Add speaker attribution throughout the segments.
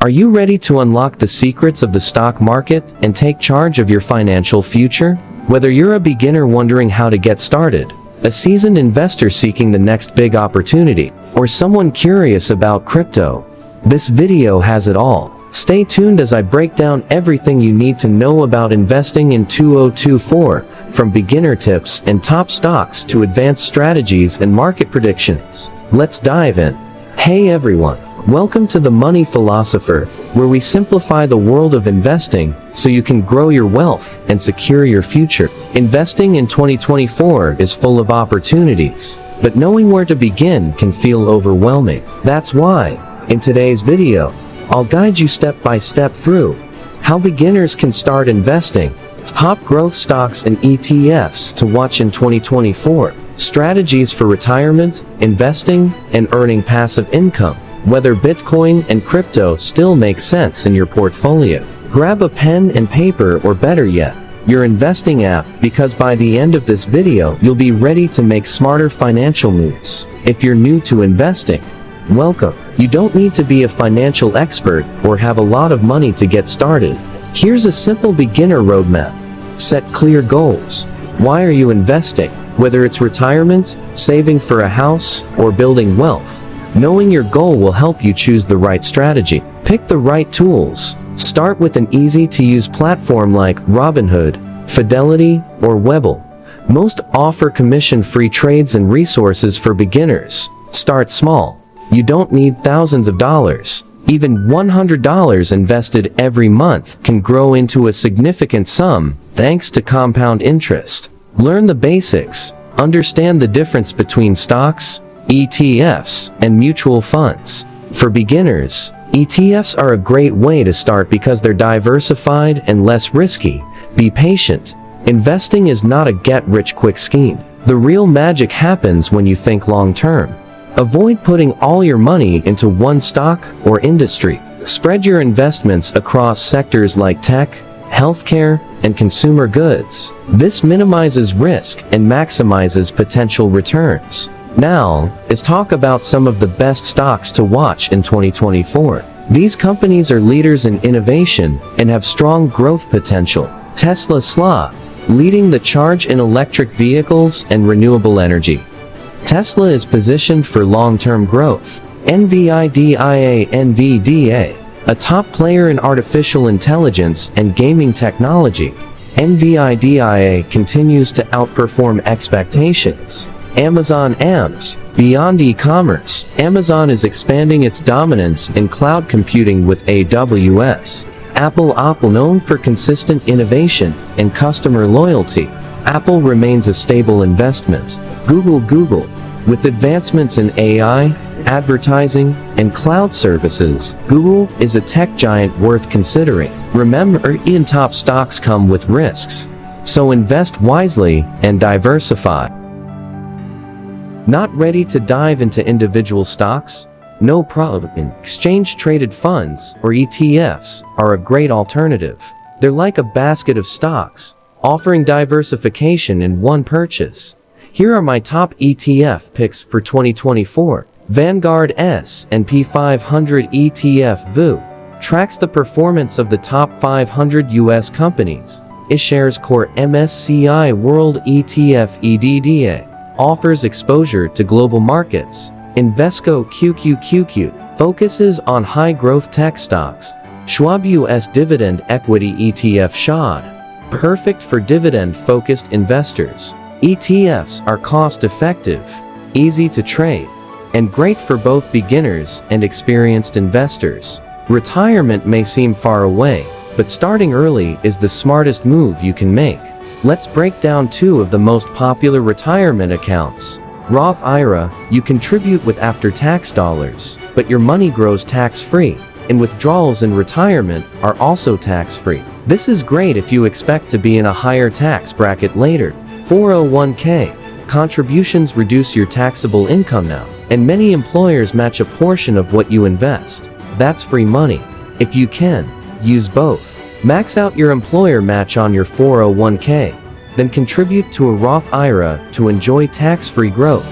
Speaker 1: Are you ready to unlock the secrets of the stock market and take charge of your financial future? Whether you're a beginner wondering how to get started, a seasoned investor seeking the next big opportunity, or someone curious about crypto, this video has it all. Stay tuned as I break down everything you need to know about investing in 2024, from beginner tips and top stocks to advanced strategies and market predictions. Let's dive in. Hey everyone, welcome to The Money Philosopher, where we simplify the world of investing so you can grow your wealth and secure your future. Investing in 2024 is full of opportunities, but knowing where to begin can feel overwhelming. That's why, in today's video, I'll guide you step by step through how beginners can start investing, top growth stocks and ETFs to watch in 2024, strategies for retirement, investing, and earning passive income, whether Bitcoin and crypto still make sense in your portfolio. Grab a pen and paper, or better yet, your investing app, because by the end of this video you'll be ready to make smarter financial moves. If you're new to investing, welcome. You don't need to be a financial expert or have a lot of money to get started. Here's a simple beginner roadmap. Set clear goals. Why are you investing? Whether it's retirement, saving for a house, or building wealth, knowing your goal will help you choose the right strategy. Pick the right tools. Start with an easy-to-use platform like Robinhood, Fidelity, or Webull. Most offer commission-free trades and resources for beginners. Start small. You don't need thousands of dollars. Even $100 invested every month can grow into a significant sum thanks to compound interest. Learn the basics. Understand the difference between stocks, ETFs, and mutual funds. For beginners, ETFs are a great way to start because they're diversified and less risky. Be patient. Investing is not a get-rich-quick scheme. The real magic happens when you think long-term. Avoid putting all your money into one stock or industry. Spread your investments across sectors like tech, healthcare, and consumer goods. This minimizes risk and maximizes potential returns. Now, let's talk about some of the best stocks to watch in 2024. These companies are leaders in innovation and have strong growth potential. Tesla, leading the charge in electric vehicles and renewable energy. Tesla is positioned for long-term growth. NVIDIA, a top player in artificial intelligence and gaming technology. NVIDIA continues to outperform expectations. Amazon AMS, beyond e-commerce, Amazon is expanding its dominance in cloud computing with AWS. Apple, known for consistent innovation and customer loyalty. Apple remains a stable investment. Google, with advancements in AI, advertising, and cloud services, Google is a tech giant worth considering. Remember, even top stocks come with risks, so invest wisely and diversify. Not ready to dive into individual stocks? No problem. Exchange-traded funds, or ETFs, are a great alternative. They're like a basket of stocks, offering diversification in one purchase. Here are my top ETF picks for 2024. Vanguard S&P 500 ETF VU tracks the performance of the top 500 U.S. companies. iShares Core MSCI World ETF EDDA offers exposure to global markets. Invesco QQQQ focuses on high-growth tech stocks. Schwab US Dividend Equity ETF SHOD, perfect for dividend-focused investors. ETFs are cost-effective, easy to trade, and great for both beginners and experienced investors. Retirement may seem far away, but starting early is the smartest move you can make. Let's break down two of the most popular retirement accounts. Roth IRA, you contribute with after-tax dollars, but your money grows tax-free, and withdrawals in retirement are also tax-free. This is great if you expect to be in a higher tax bracket later. 401k, contributions reduce your taxable income now, and many employers match a portion of what you invest. That's free money. If you can, use both. Max out your employer match on your 401k, then contribute to a Roth IRA to enjoy tax-free growth.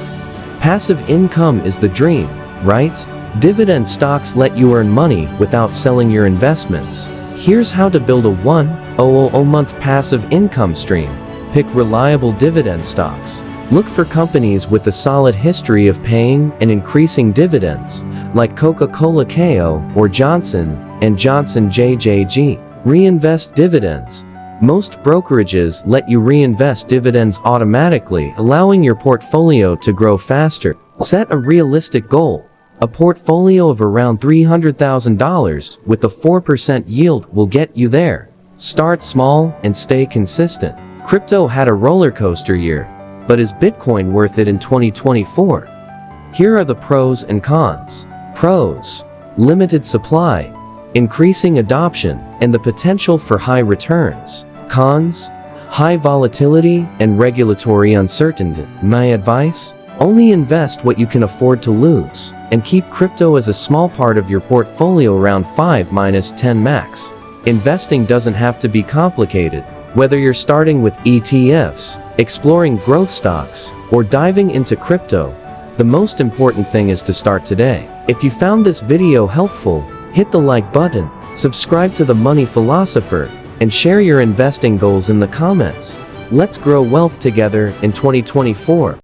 Speaker 1: Passive income is the dream, right? Dividend stocks let you earn money without selling your investments. Here's how to build a 1,000-month passive income stream. Pick reliable dividend stocks. Look for companies with a solid history of paying and increasing dividends, like Coca-Cola Co. or Johnson & Johnson JJG. Reinvest dividends. Most brokerages let you reinvest dividends automatically, allowing your portfolio to grow faster. Set a realistic goal. A portfolio of around $300,000 with a 4% yield will get you there. Start small and stay consistent. Crypto had a roller coaster year, but is Bitcoin worth it in 2024? Here are the pros and cons. Pros: limited supply, increasing adoption, and the potential for high returns. Cons: high volatility and regulatory uncertainty. My advice? Only invest what you can afford to lose, and keep crypto as a small part of your portfolio, around 5-10 max. Investing doesn't have to be complicated. Whether you're starting with ETFs, exploring growth stocks, or diving into crypto, the most important thing is to start today. If you found this video helpful, hit the like button, subscribe to The Money Philosopher, and share your investing goals in the comments. Let's grow wealth together in 2024.